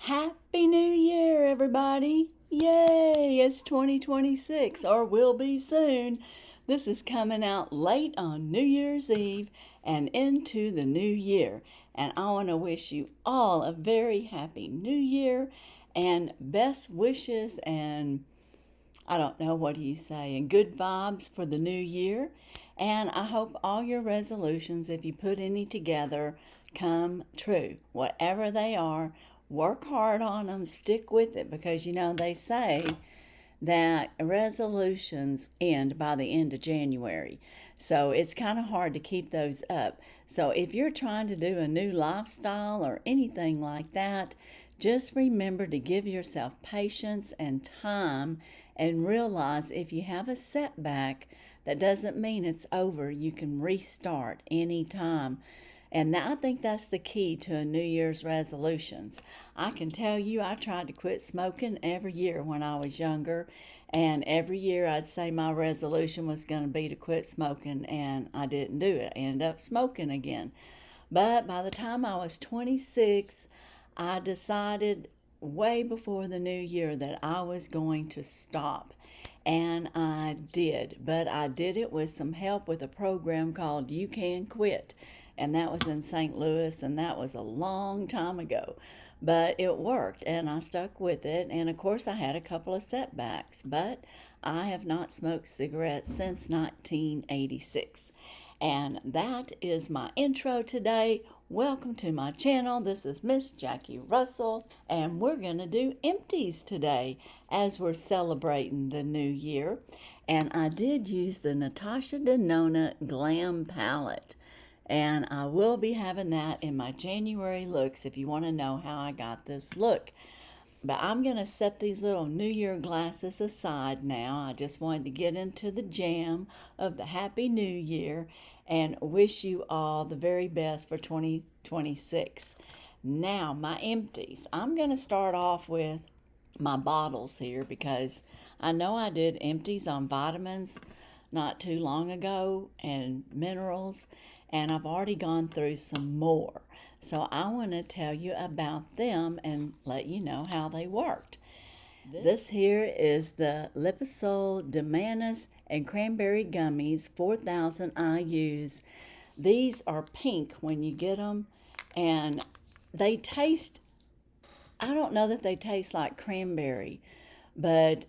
Happy New Year, everybody! Yay! It's 2026, or will be soon. This is coming out late on New Year's Eve and into the new year. And I want to wish you all a very happy new year and best wishes and I don't know, what do you say, and good vibes for the new year. And I hope all your resolutions, if you put any together, come true. Whatever they are, work hard on them, stick with it, because they say that resolutions end by the end of January. So it's kind of hard to keep those up. So if you're trying to do a new lifestyle or anything like that, just remember to give yourself patience and time and realize if you have a setback, that doesn't mean it's over. You can restart anytime. And I think that's the key to a New Year's resolutions. I can tell you, I tried to quit smoking every year when I was younger. And every year I'd say my resolution was going to be to quit smoking, and I didn't do it. I ended up smoking again. But by the time I was 26, I decided way before the new year that I was going to stop. And I did, but I did it with some help with a program called You Can Quit. And that was in St. Louis, and that was a long time ago. But it worked, and I stuck with it. And of course, I had a couple of setbacks, but I have not smoked cigarettes since 1986. And that is my intro today. Welcome to my channel. This is Miss Jackie Russell, and we're going to do empties today as we're celebrating the new year. And I did use the Natasha Denona Glam palette, and I will be having that in my January looks if you want to know how I got this look. But I'm going to set these little New Year glasses aside now. I just wanted to get into the jam of the Happy New Year and wish you all the very best for 2026. Now, my empties. I'm going to start off with my bottles here because I know I did empties on vitamins not too long ago and minerals, and I've already gone through some more. So I want to tell you about them and let you know how they worked. This here is the Liposol Demanus and Cranberry Gummies, 4,000 IUs. These are pink when you get them, and they taste, I don't know that they taste like cranberry, but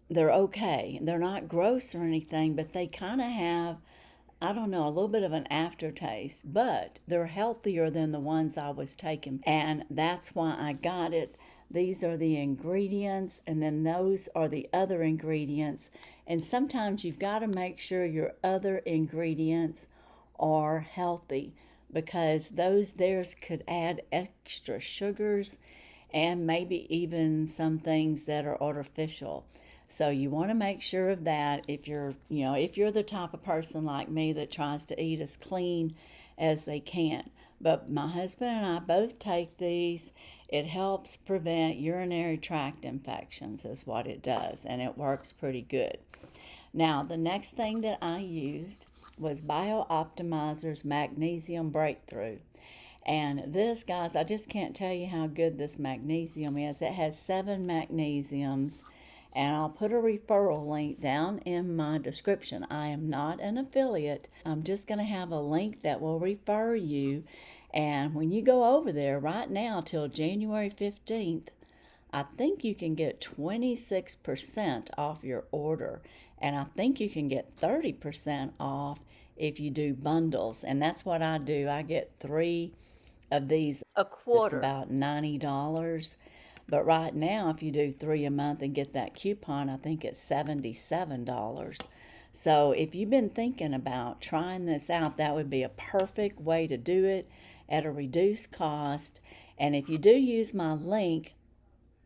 they're okay. They're not gross or anything, but they kind of have, I don't know, a little bit of an aftertaste, but they're healthier than the ones I was taking, and that's why I got it. These are the ingredients, and then those are the other ingredients, and sometimes you've got to make sure your other ingredients are healthy, because theirs could add extra sugars and maybe even some things that are artificial. So you want to make sure of that if you're the type of person like me that tries to eat as clean as they can. But my husband and I both take these. It helps prevent urinary tract infections is what it does, and it works pretty good. Now, the next thing that I used was BiOptimizers Magnesium Breakthrough. And this, guys, I just can't tell you how good this magnesium is. It has 7 magnesiums. And I'll put a referral link down in my description. I am not an affiliate. I'm just going to have a link that will refer you. And when you go over there right now till January 15th, I think you can get 26% off your order. And I think you can get 30% off if you do bundles. And that's what I do. I get 3 of these a quarter. It's about $90. But right now, if you do 3 a month and get that coupon, I think it's $77. So if you've been thinking about trying this out, that would be a perfect way to do it at a reduced cost. And if you do use my link,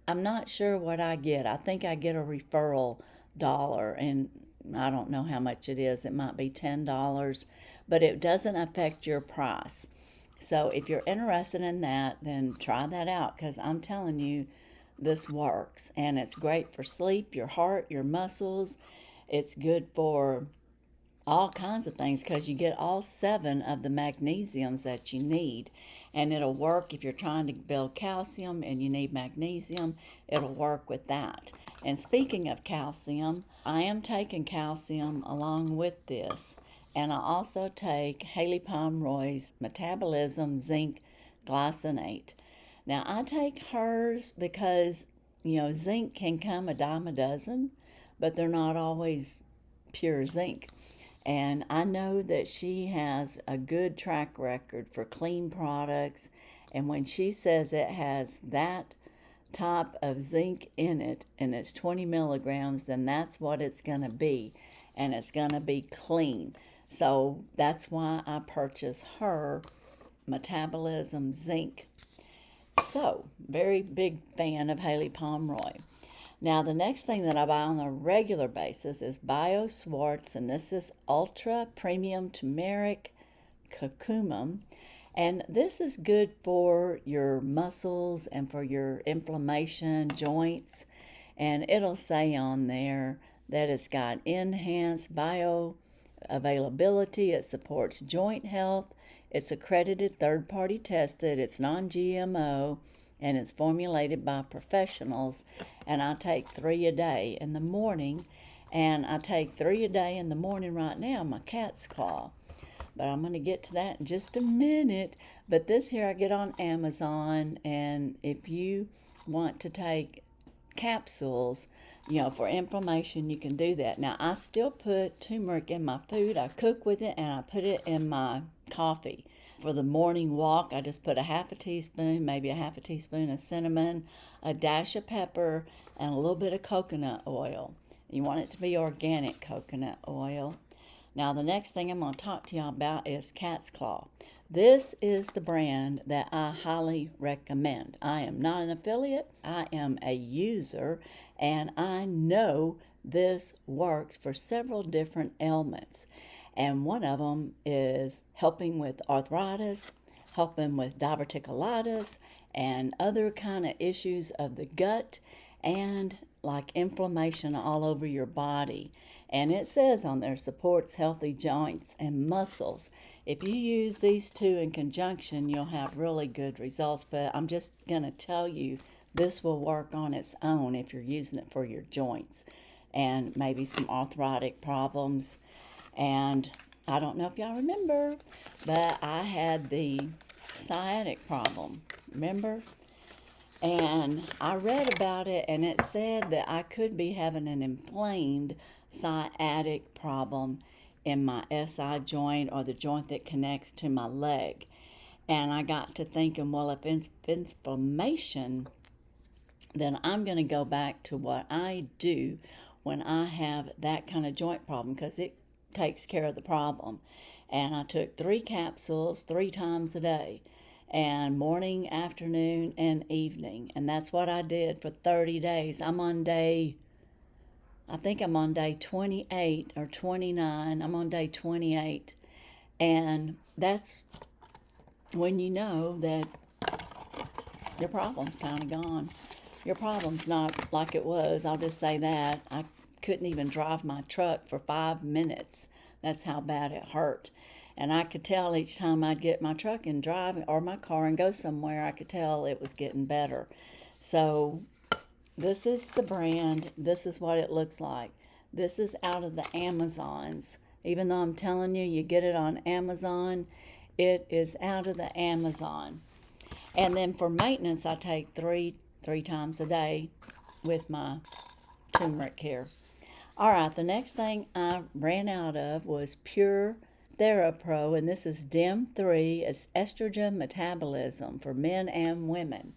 I'm not sure what I get. I think I get a referral dollar, and I don't know how much it is. It might be $10, but it doesn't affect your price. So if you're interested in that, then try that out, because I'm telling you, this works. And it's great for sleep, your heart, your muscles. It's good for all kinds of things because you get all 7 of the magnesiums that you need. and it'll work if you're trying to build calcium and you need magnesium. It'll work with that. And speaking of calcium, I am taking calcium along with this, and I also take Haley Pomeroy's Metabolism Zinc Glycinate. Now, I take hers because, zinc can come a dime a dozen, but they're not always pure zinc. And I know that she has a good track record for clean products. And when she says it has that type of zinc in it and it's 20 milligrams, then that's what it's going to be. And it's going to be clean. So that's why I purchased her Metabolism Zinc. So, very big fan of Haley Pomeroy. Now, the next thing that I buy on a regular basis is BiOptimizers, and this is Ultra Premium Turmeric Curcumin. And this is good for your muscles and for your inflammation, joints. And it'll say on there that it's got enhanced bioavailability. It supports joint health. It's accredited, third-party tested. It's non-GMO. And it's formulated by professionals, and I take 3 a day in the morning, and I take 3 a day in the morning right now, my cat's claw. But I'm going to get to that in just a minute. But this here I get on Amazon, and if you want to take capsules, for inflammation, you can do that. Now, I still put turmeric in my food. I cook with it, and I put it in my coffee. For the morning walk, I just put a half a teaspoon, maybe a half a teaspoon of cinnamon, a dash of pepper, and a little bit of coconut oil. You want it to be organic coconut oil. Now, the next thing I'm going to talk to y'all about is Cat's Claw. This is the brand that I highly recommend. I am not an affiliate. I am a user, and I know this works for several different ailments. And one of them is helping with arthritis, helping with diverticulitis, and other kind of issues of the gut, and like inflammation all over your body. And it says on there, supports healthy joints and muscles. If you use these two in conjunction, you'll have really good results. But I'm just going to tell you, this will work on its own if you're using it for your joints and maybe some arthritic problems. And I don't know if y'all remember, but I had the sciatic problem, remember? And I read about it, and it said that I could be having an inflamed sciatic problem in my SI joint, or the joint that connects to my leg. And I got to thinking, well, if it's inflammation, then I'm going to go back to what I do when I have that kind of joint problem, because it takes care of the problem. And I took 3 capsules 3 times a day, and morning, afternoon, and evening. And that's what I did for 30 days. I think I'm on day 28 or 29. I'm on day 28. And that's when you know that your problem's kind of gone. Your problem's not like it was. I'll just say that. I couldn't even drive my truck for 5 minutes. That's how bad it hurt. And I could tell each time I'd get my truck and drive, or my car and go somewhere, I could tell it was getting better. So this is the brand. This is what it looks like. This is out of the Amazons. Even though I'm telling you, you get it on Amazon, it is out of the Amazon. And then for maintenance, I take three times a day with my turmeric here. All right, the next thing I ran out of was Pure TheraPro, and this is DIM3. It's estrogen metabolism for men and women.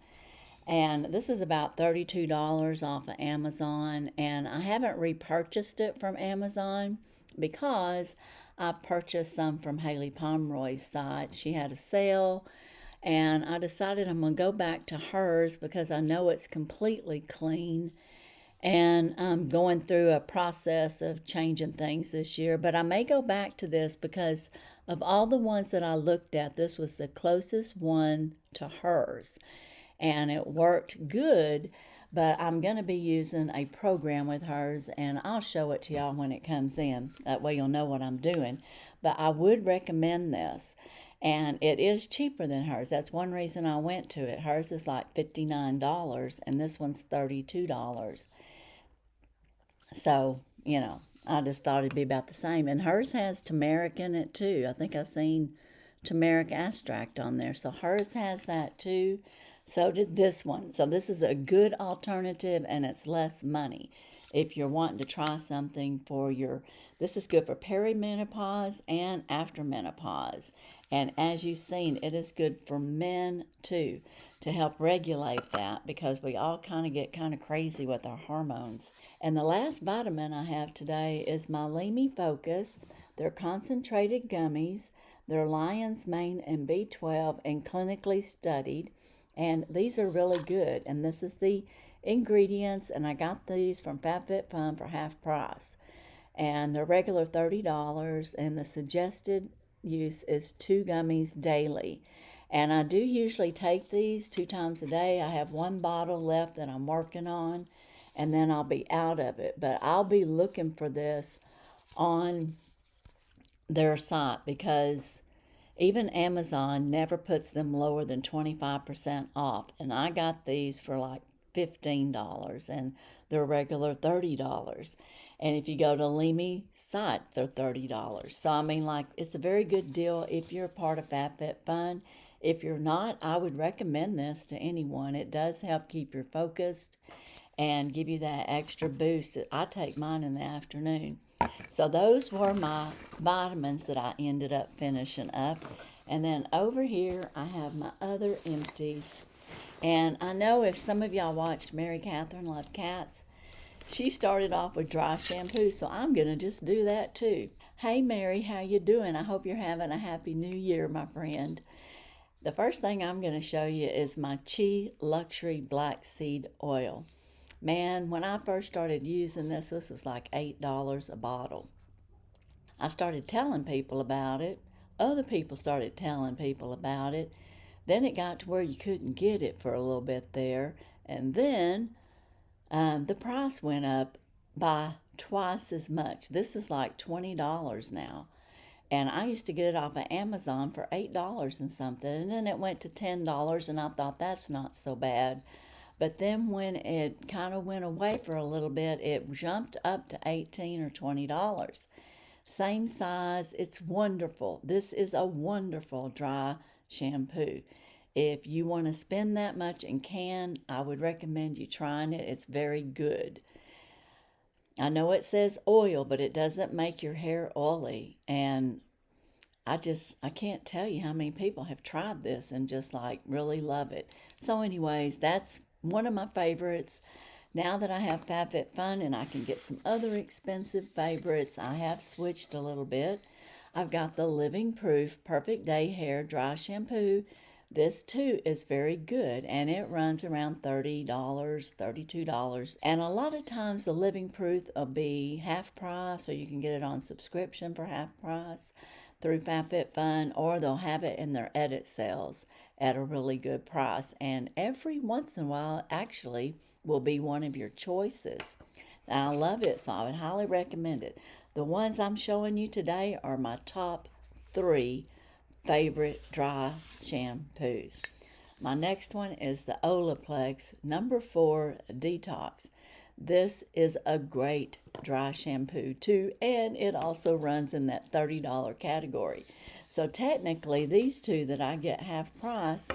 And this is about $32 off of Amazon, and I haven't repurchased it from Amazon because I purchased some from Haley Pomeroy's site. She had a sale, and I decided I'm going to go back to hers because I know it's completely clean. And I'm going through a process of changing things this year. But I may go back to this because of all the ones that I looked at, this was the closest one to hers. And it worked good, but I'm going to be using a program with hers, and I'll show it to y'all when it comes in. That way you'll know what I'm doing. But I would recommend this. And it is cheaper than hers. That's one reason I went to it. Hers is like $59 and this one's $32. So, I just thought it'd be about the same. And hers has turmeric in it too. I think I've seen turmeric extract on there. So hers has that too. So did this one. So this is a good alternative and it's less money. If you're wanting to try something this is good for perimenopause and after menopause. And as you've seen, it is good for men too, to help regulate that, because we all get crazy with our hormones. And the last vitamin I have today is my Limi Focus. They're concentrated gummies. They're lion's mane and B12 and clinically studied. And these are really good. And this is the ingredients. And I got these from FabFitFun for half price. And they're regular $30. And the suggested use is 2 gummies daily. And I do usually take these 2 times a day. I have 1 bottle left that I'm working on. And then I'll be out of it. But I'll be looking for this on their site, because even Amazon never puts them lower than 25% off. And I got these for like $15 and they're regular $30. And if you go to Limi site, they're $30. So I mean, it's a very good deal if you're a part of FabFitFun. If you're not, I would recommend this to anyone. It does help keep you focused and give you that extra boost. I take mine in the afternoon. So those were my vitamins that I ended up finishing up. And then over here, I have my other empties. And I know if some of y'all watched Mary Catherine Love Cats, she started off with dry shampoo, so I'm going to just do that too. Hey Mary, how you doing? I hope you're having a happy new year, my friend. The first thing I'm going to show you is my Chi Luxury Black Seed Oil. Man, when I first started using this was like $8 a bottle. I started telling people about it. Other people started telling people about it. Then it got to where you couldn't get it for a little bit there. And then the price went up by twice as much. This is like $20 now. And I used to get it off of Amazon for $8 and something. And then it went to $10 and I thought that's not so bad. But then when it kind of went away for a little bit, it jumped up to $18 or $20. Same size. It's wonderful. This is a wonderful dry shampoo. If you want to spend that much and can, I would recommend you trying it. It's very good. I know it says oil, but it doesn't make your hair oily. And I can't tell you how many people have tried this and just really love it. So anyways, that's one of my favorites. Now that I have FabFitFun and I can get some other expensive favorites, I have switched a little bit. I've got the Living Proof Perfect Day Hair Dry Shampoo. This too is very good and it runs around $30, $32. And a lot of times the Living Proof will be half price, or you can get it on subscription for half price through FabFitFun, or they'll have it in their edit sales at a really good price. And every once in a while, actually, will be one of your choices. And I love it, so I would highly recommend it. The ones I'm showing you today are my top 3 favorite dry shampoos. My next one is the Olaplex number 4 Detox. This is a great dry shampoo too, and it also runs in that $30 category. So technically, these 2 that I get half price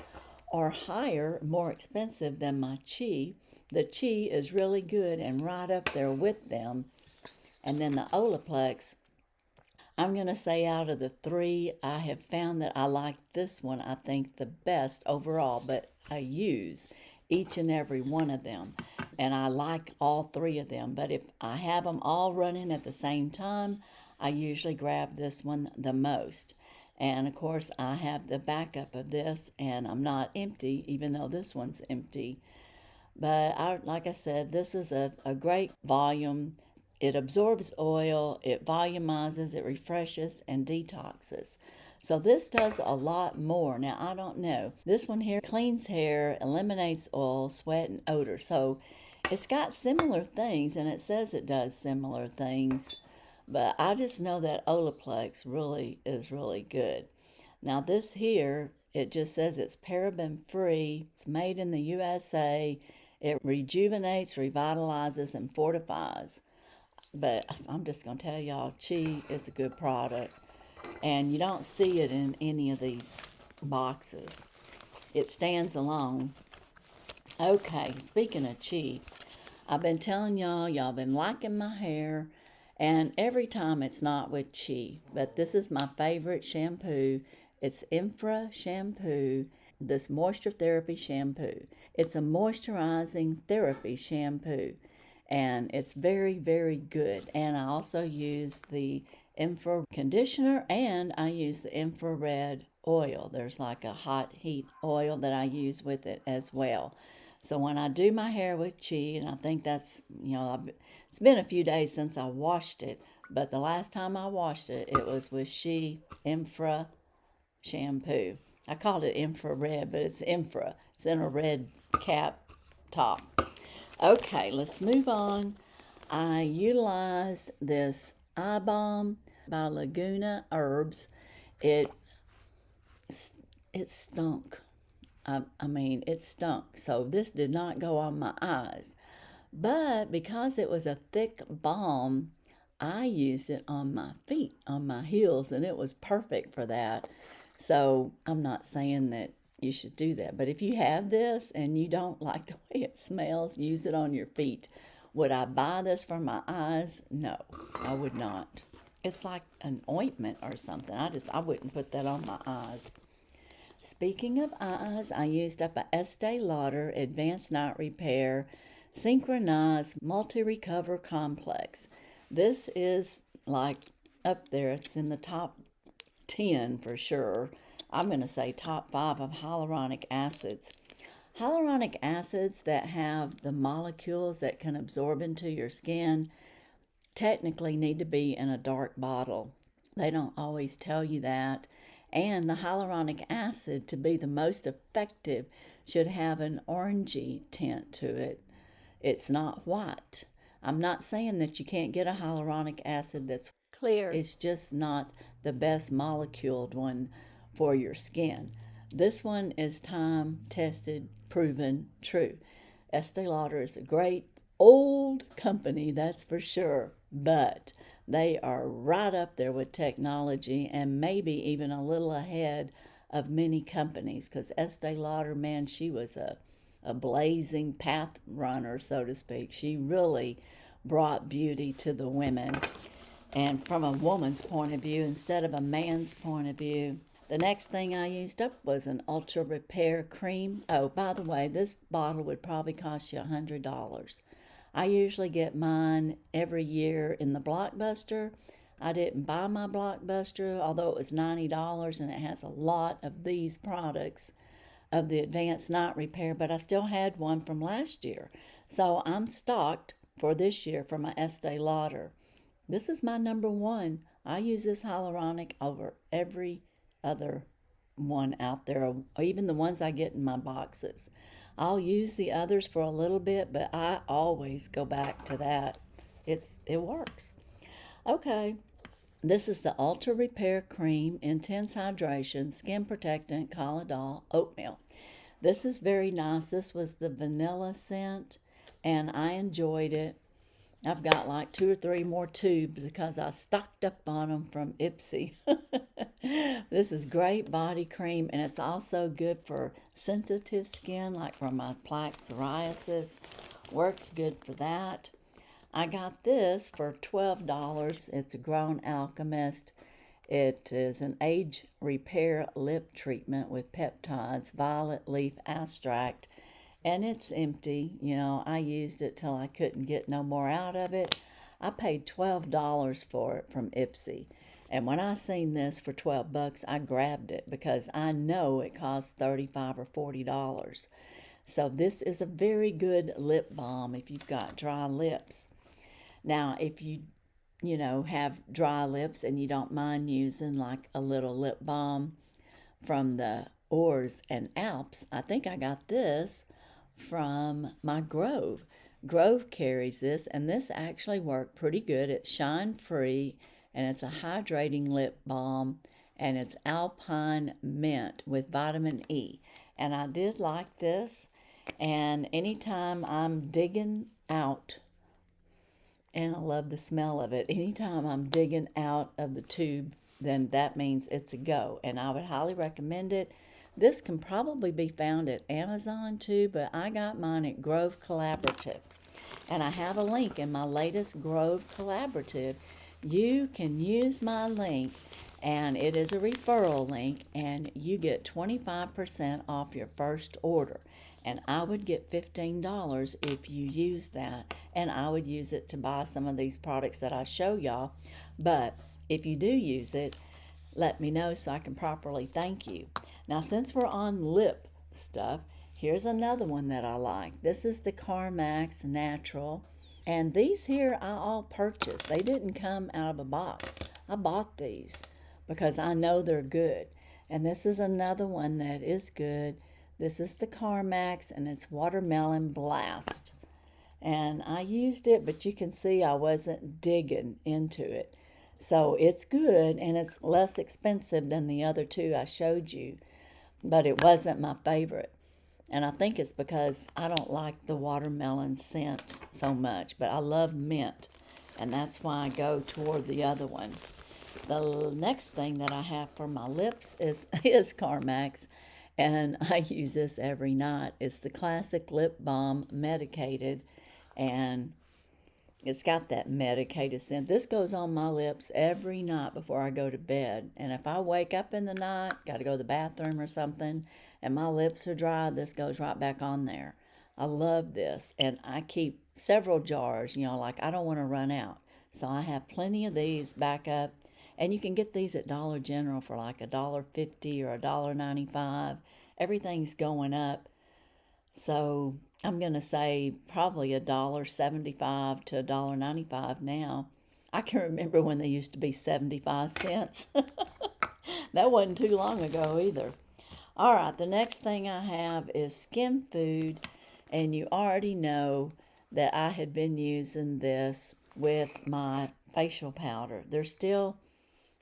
are higher, more expensive than my Chi. The Chi is really good and right up there with them. And then the Olaplex, I'm going to say out of the 3, I have found that I like this one, I think, the best overall, but I use each and every one of them. And I like all 3 of them. But if I have them all running at the same time, I usually grab this one the most. And of course, I have the backup of this, and I'm not empty, even though this one's empty. But like I said, this is a great volume. It absorbs oil, it volumizes, it refreshes, and detoxes. So this does a lot more. Now, I don't know. This one here cleans hair, eliminates oil, sweat, and odor. So it's got similar things, and it says it does similar things. But I just know that Olaplex really is really good. Now this here, it just says it's paraben free. It's made in the USA. It rejuvenates, revitalizes, and fortifies. But I'm just going to tell y'all, Chi is a good product. And you don't see it in any of these boxes. It stands alone. Okay, speaking of Chi, I've been telling y'all been liking my hair, and every time it's not with Chi, but this is my favorite shampoo. It's Infra shampoo, this moisture therapy shampoo. It's a moisturizing therapy shampoo, and it's very, very good. And I also use the infra conditioner, and I use the infrared oil. There's like a hot heat oil that I use with it as well. So when I do my hair with Chi, and I think that's, it's been a few days since I washed it, but the last time I washed it, it was with Chi Infra shampoo. I called it infrared, but it's infra. It's in a red cap top. Okay, let's move on. I utilized this eye balm by Laguna Herbs. It stunk. It stunk. So this did not go on my eyes. But because it was a thick balm, I used it on my feet, on my heels, and it was perfect for that. So I'm not saying that you should do that. But if you have this and you don't like the way it smells, use it on your feet. Would I buy this for my eyes? No, I would not. It's like an ointment or something. I wouldn't put that on my eyes. Speaking of eyes, I used up a Estee Lauder Advanced Night Repair Synchronized Multi-Recover Complex. This is like up there. It's in the top 10 for sure. I'm going to say top 5 of hyaluronic acids. Hyaluronic acids that have the molecules that can absorb into your skin technically need to be in a dark bottle. They don't always tell you that. And the hyaluronic acid, to be the most effective, should have an orangey tint to it. It's not white. I'm not saying that you can't get a hyaluronic acid that's clear. It's just not the best moleculed one for your skin. This one is time tested, proven, true. Estee Lauder is a great old company, that's for sure, but they are right up there with technology and maybe even a little ahead of many companies, because Estee Lauder, man, she was a blazing path runner, so to speak. She really brought beauty to the women, and from a woman's point of view instead of a man's point of view. The next thing I used up was an Ultra Repair Cream. Oh, by the way, this bottle would probably cost you $100. I usually get mine every year in the Blockbuster. I didn't buy my Blockbuster, although it was $90, and it has a lot of these products of the Advanced Night Repair, but I still had one from last year. So I'm stocked for this year for my Estee Lauder. This is my number one. I use this hyaluronic over every other one out there, or even the ones I get in my boxes. I'll use the others for a little bit, but I always go back to that. It works. Okay, this is the Ultra Repair Cream, Intense Hydration, Skin Protectant, Collagen, Oatmeal. This is very nice. This was the vanilla scent, and I enjoyed it. I've got like 2 or 3 more tubes because I stocked up on them from Ipsy. This is great body cream, and it's also good for sensitive skin, like for my plaque psoriasis. Works good for that. I got this for $12. It's a Grown Alchemist. It is an age repair lip treatment with peptides, violet leaf extract, and it's empty. I used it till I couldn't get no more out of it. I paid $12 for it from Ipsy. And when I seen this for $12, I grabbed it because I know it costs $35 or $40. So this is a very good lip balm if you've got dry lips. Now, if you have dry lips and you don't mind using like a little lip balm from the Oars and Alps, I think I got this from my Grove. Grove carries this, and this actually worked pretty good. It's shine free, and it's a hydrating lip balm, and it's Alpine Mint with vitamin E. And I did like this, and anytime I'm digging out, and I love the smell of it, anytime I'm digging out of the tube, then that means it's a go, and I would highly recommend it. This can probably be found at Amazon too, but I got mine at Grove Collaborative. And I have a link in my latest Grove Collaborative. You can use my link, and it is a referral link, and you get 25% off your first order. And I would get $15 if you use that, and I would use it to buy some of these products that I show y'all. But if you do use it, let me know so I can properly thank you. Now, since we're on lip stuff, here's another one that I like. This is the CarMax Natural. And these here I all purchased. They didn't come out of a box. I bought these because I know they're good. And this is another one that is good. This is the CarMax, and it's Watermelon Blast. And I used it, but you can see I wasn't digging into it. So it's good, and it's less expensive than the other two I showed you. But it wasn't my favorite. And I think it's because I don't like the watermelon scent so much, but I love mint, and that's why I go toward the other one. The next thing that I have for my lips is CarMax, and I use this every night. It's the classic lip balm medicated, and it's got that medicated scent. This goes on my lips every night before I go to bed. And if I wake up in the night, got to go to the bathroom or something, and my lips are dry, this goes right back on there. I love this. And I keep several jars, like I don't want to run out. So I have plenty of these back up. And you can get these at Dollar General for like $1.50 or $1.95. Everything's going up. So I'm going to say probably $1.75 to $1.95 now. I can remember when they used to be 75 cents. That wasn't too long ago either. All right, the next thing I have is skin food, and you already know that I had been using this with my facial powder. There's still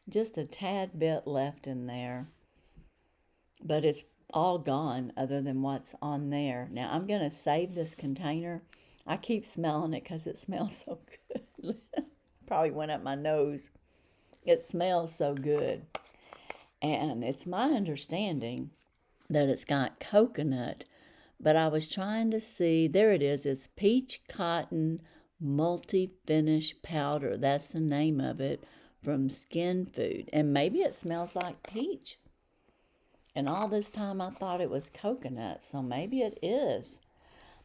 just a tad bit left in there, but it's all gone other than what's on there. Now I'm going to save this container. I keep smelling it because it smells so good. Probably went up my nose. It smells so good. And it's my understanding that it's got coconut, but I was trying to see, there it is, it's Peach Cotton Multi-Finish Powder. That's the name of it, from Skin Food. And maybe it smells like peach. And all this time I thought it was coconut, so maybe it is.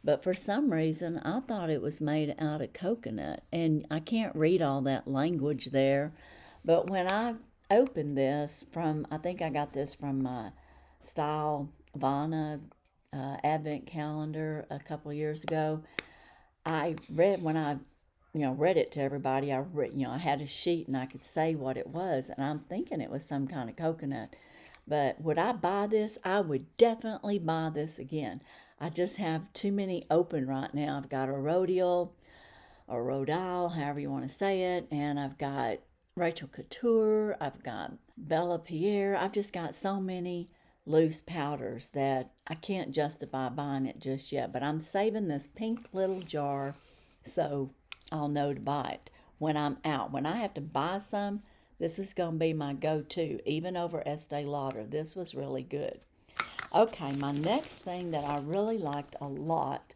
But for some reason, I thought it was made out of coconut. And I can't read all that language there. But when I opened this I think I got this from my Style Vana advent calendar a couple of years ago. I read, when I read it to everybody, I had a sheet and I could say what it was. And I'm thinking it was some kind of coconut. But would I buy this? I would definitely buy this again. I just have too many open right now. I've got a Rodial, or Rodile, however you want to say it, and I've got Rachel Couture, I've got Bella Pierre. I've just got so many loose powders that I can't justify buying it just yet. But I'm saving this pink little jar so I'll know to buy it when I'm out. When I have to buy some, this is going to be my go-to, even over Estee Lauder. This was really good. Okay, my next thing that I really liked a lot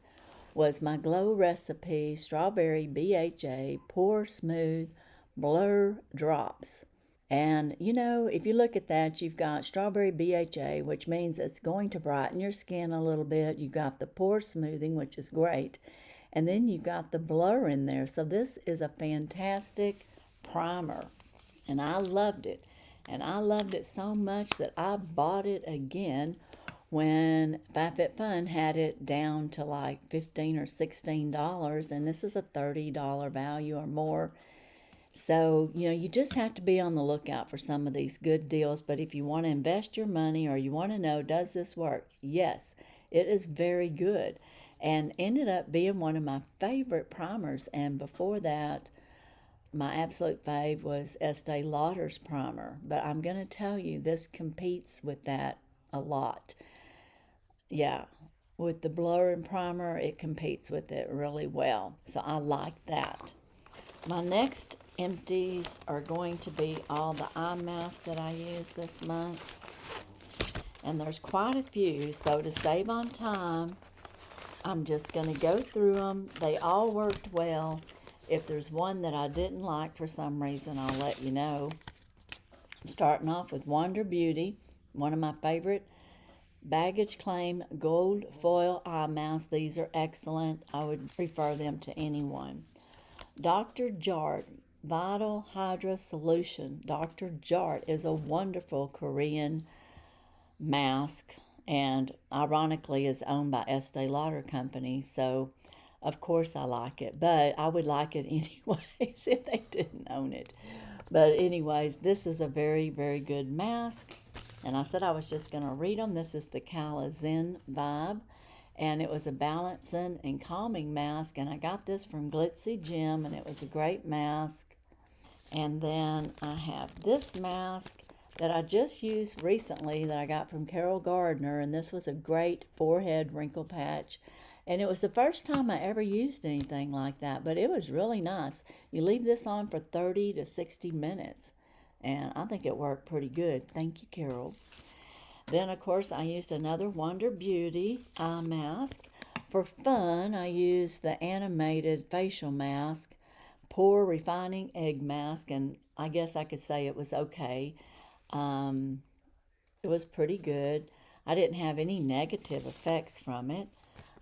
was my Glow Recipe Strawberry BHA Pore Smooth Blur Drops. And, if you look at that, you've got Strawberry BHA, which means it's going to brighten your skin a little bit. You've got the pore smoothing, which is great. And then you've got the blur in there. So this is a fantastic primer. And I loved it. And I loved it so much that I bought it again when FabFitFun had it down to like $15 or $16. And this is a $30 value or more. So, you just have to be on the lookout for some of these good deals. But if you want to invest your money, or you want to know, does this work? Yes, it is very good. And ended up being one of my favorite primers. And before that, my absolute fave was Estee Lauder's primer, but I'm going to tell you this competes with that a lot. Yeah, with the blur and primer, it competes with it really well. So I like that. My next empties are going to be all the eye masks that I use this month. And there's quite a few, so to save on time, I'm just going to go through them. They all worked well. If there's one that I didn't like for some reason, I'll let you know. I'm starting off with Wonder Beauty, one of my favorite baggage claim gold foil eye masks. These are excellent. I would refer them to anyone. Dr. Jart Vital Hydra Solution. Dr. Jart is a wonderful Korean mask, and ironically is owned by Estee Lauder Company, so of course I like it, but I would like it anyways if they didn't own it. But anyways, this is a very, very good mask, and I said I was just going to read them. This is the Kala Zen Vibe, and it was a balancing and calming mask, and I got this from Glitzy Gym, and it was a great mask. And then I have this mask that I just used recently that I got from Carol Gardner, and this was a great forehead wrinkle patch. And it was the first time I ever used anything like that, but it was really nice. You leave this on for 30 to 60 minutes, and I think it worked pretty good. Thank you, Carol. Then, of course, I used another Wonder Beauty eye mask. For fun, I used the animated facial mask, Pore Refining Egg Mask, and I guess I could say it was okay. It was pretty good. I didn't have any negative effects from it.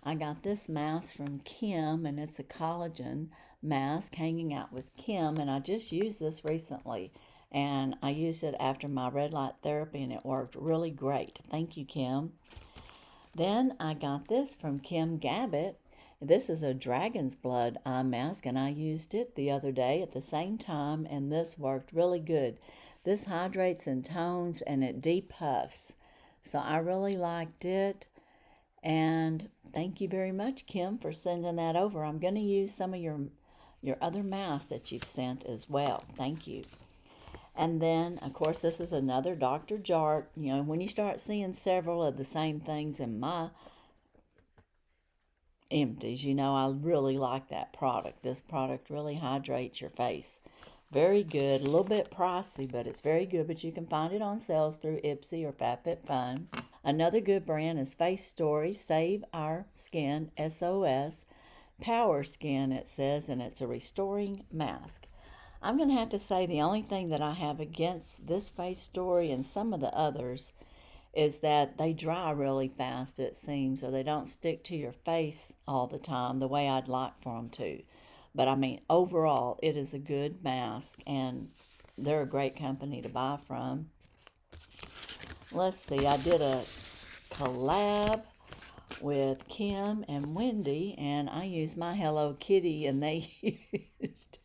I got this mask from Kim, and it's a collagen mask, Hanging Out with Kim, and I just used this recently. And I used it after my red light therapy, and it worked really great. Thank you, Kim. Then I got this from Kim Gabbett. This is a dragon's blood eye mask, and I used it the other day at the same time, and this worked really good. This hydrates and tones, and it depuffs. So I really liked it. And thank you very much, Kim, for sending that over. I'm going to use some of your other masks that you've sent as well. Thank you. And then, of course, this is another Dr. Jart. You know, when you start seeing several of the same things in my empties, you know I really like that product. This product really hydrates your face. Very good. A little bit pricey, but it's very good. But you can find it on sales through Ipsy or FabFitFun. Another good brand is Face Story, Save Our Skin, SOS. Power Skin, it says, and it's a restoring mask. I'm going to have to say the only thing that I have against this Face Story and some of the others is that they dry really fast, it seems, or they don't stick to your face all the time the way I'd like for them to. But I mean, overall, it is a good mask, and they're a great company to buy from. Let's see, I did a collab with Kim and Wendy, and I used my Hello Kitty, and they used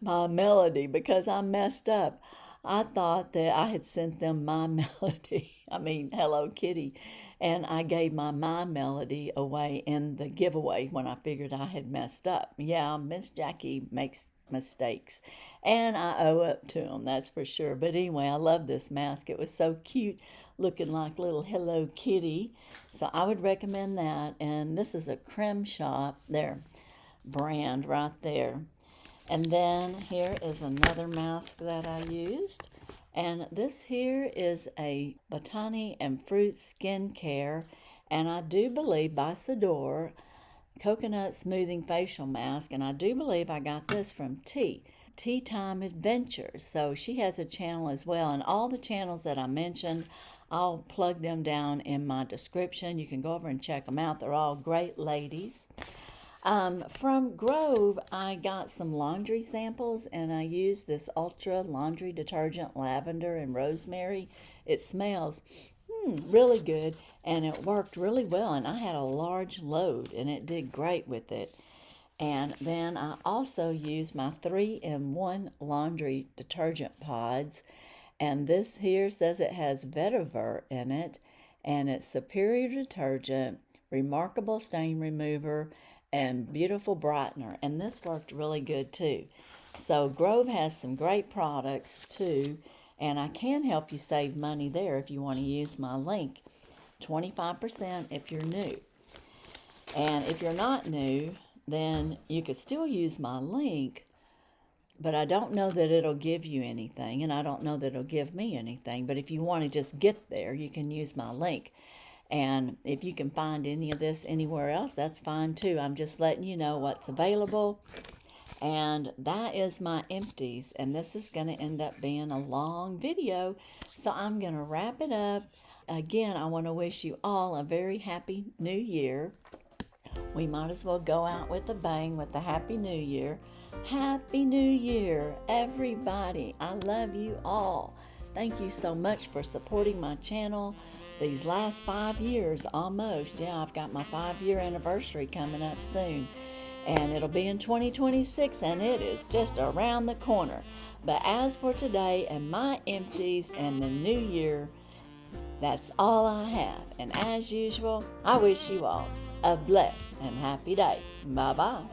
my melody because I messed up. I thought that I had sent them my melody, Hello Kitty, and I gave my melody away in the giveaway when I figured I had messed up. Yeah, Miss Jackie makes mistakes, and I owe it to them, that's for sure. But anyway, I love this mask. It was so cute, looking like little Hello Kitty, so I would recommend that. And this is a Creme Shop, their brand right there. And then here is another mask that I used. And this here is a Botany and Fruit Skincare, and I do believe by Sador, Coconut Smoothing Facial Mask, and I do believe I got this from Tea Time Adventures. So she has a channel as well, and all the channels that I mentioned, I'll plug them down in my description. You can go over and check them out. They're all great ladies. From Grove, I got some laundry samples, and I used this Ultra Laundry Detergent Lavender and Rosemary. It smells really good, and it worked really well, and I had a large load, and it did great with it. And then I also used my 3-in-1 laundry detergent pods, and this here says it has vetiver in it, and it's superior detergent, remarkable stain remover, and beautiful brightener, and this worked really good too. So Grove has some great products too, and I can help you save money there if you want to use my link. 25% if you're new. And if you're not new, then you could still use my link, but I don't know that it'll give you anything, and I don't know that it'll give me anything. But if you want to just get there, you can use my link. And if you can find any of this anywhere else, that's fine too. I'm just letting you know what's available. And that is my empties, and this is going to end up being a long video, so I'm going to wrap it up. Again, I want to wish you all a very happy new year. We might as well go out with a bang with the Happy New Year. Happy New Year, everybody. I love you all. Thank you so much for supporting my channel these last 5 years almost. Yeah, I've got my 5-year anniversary coming up soon. And it'll be in 2026, and it is just around the corner. But as for today and my empties and the new year, that's all I have. And as usual, I wish you all a blessed and happy day. Bye-bye.